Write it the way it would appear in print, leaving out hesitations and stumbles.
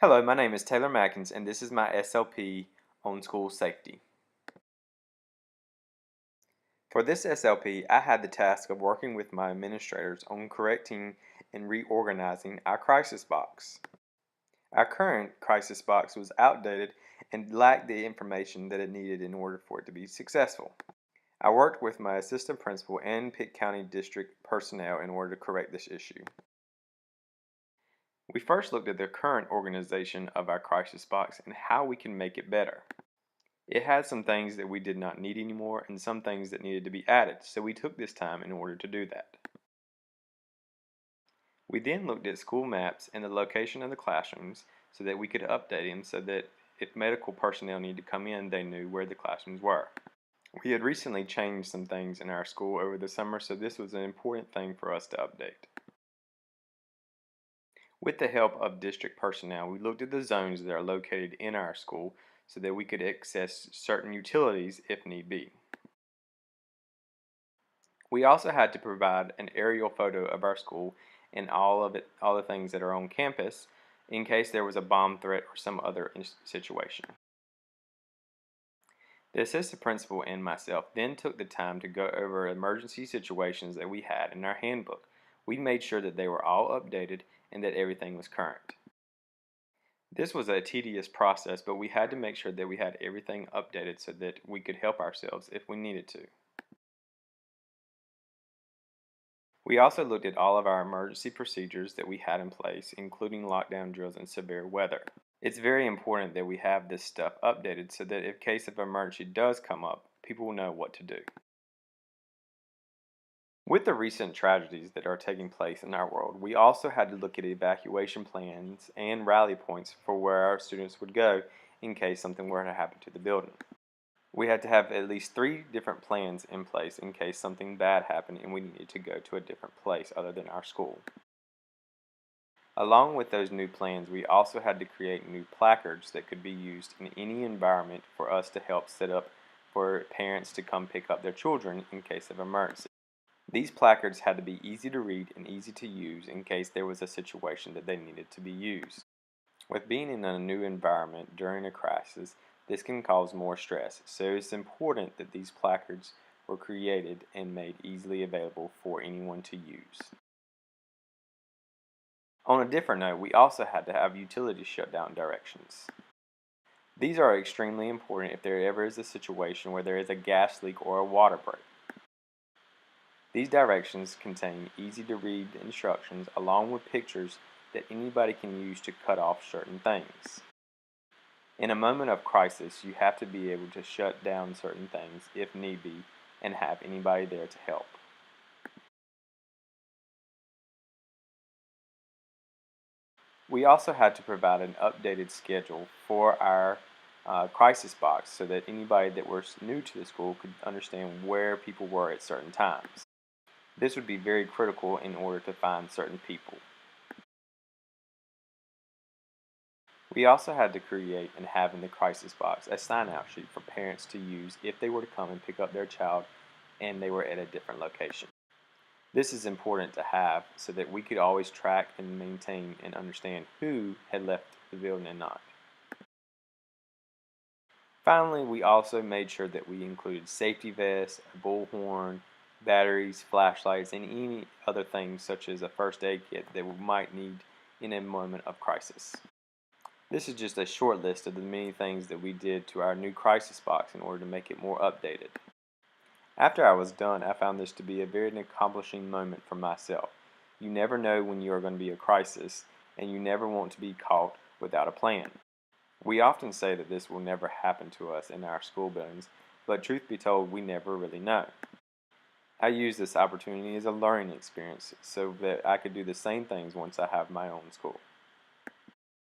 Hello, my name is Taylor Mackins, and this is my SLP on school safety. For this SLP, I had the task of working with my administrators on correcting and reorganizing our crisis box. Our current crisis box was outdated and lacked the information that it needed in order for it to be successful. I worked with my assistant principal and Pitt County District personnel in order to correct this issue. We first looked at the current organization of our crisis box and how we can make it better. It had some things that we did not need anymore and some things that needed to be added, so we took this time in order to do that. We then looked at school maps and the location of the classrooms so that we could update them so that if medical personnel needed to come in, they knew where the classrooms were. We had recently changed some things in our school over the summer, so this was an important thing for us to update. With the help of district personnel, we looked at the zones that are located in our school so that we could access certain utilities if need be. We also had to provide an aerial photo of our school and all the things that are on campus in case there was a bomb threat or some other situation. The assistant principal and myself then took the time to go over emergency situations that we had in our handbook. We made sure that they were all updated and that everything was current. This was a tedious process, but we had to make sure that we had everything updated so that we could help ourselves if we needed to. We also looked at all of our emergency procedures that we had in place, including lockdown drills and severe weather. It's very important that we have this stuff updated so that if case of emergency does come up, people will know what to do. With the recent tragedies that are taking place in our world, we also had to look at evacuation plans and rally points for where our students would go in case something were to happen to the building. We had to have at least 3 different plans in place in case something bad happened and we needed to go to a different place other than our school. Along with those new plans, we also had to create new placards that could be used in any environment for us to help set up for parents to come pick up their children in case of emergency. These placards had to be easy to read and easy to use in case there was a situation that they needed to be used. With being in a new environment during a crisis, this can cause more stress, so it's important that these placards were created and made easily available for anyone to use. On a different note, we also had to have utility shutdown directions. These are extremely important if there ever is a situation where there is a gas leak or a water break. These directions contain easy-to-read instructions along with pictures that anybody can use to cut off certain things. In a moment of crisis, you have to be able to shut down certain things if need be and have anybody there to help. We also had to provide an updated schedule for our crisis box so that anybody that was new to the school could understand where people were at certain times. This would be very critical in order to find certain people. We also had to create and have in the crisis box a sign-out sheet for parents to use if they were to come and pick up their child and they were at a different location. This is important to have so that we could always track and maintain and understand who had left the building and not. Finally, we also made sure that we included safety vests, a bullhorn, batteries, flashlights, and any other things such as a first aid kit that we might need in a moment of crisis. This is just a short list of the many things that we did to our new crisis box in order to make it more updated. After I was done, I found this to be a very accomplishing moment for myself. You never know when you are going to be a crisis, and you never want to be caught without a plan. We often say that this will never happen to us in our school buildings, but truth be told, we never really know. I use this opportunity as a learning experience so that I could do the same things once I have my own school.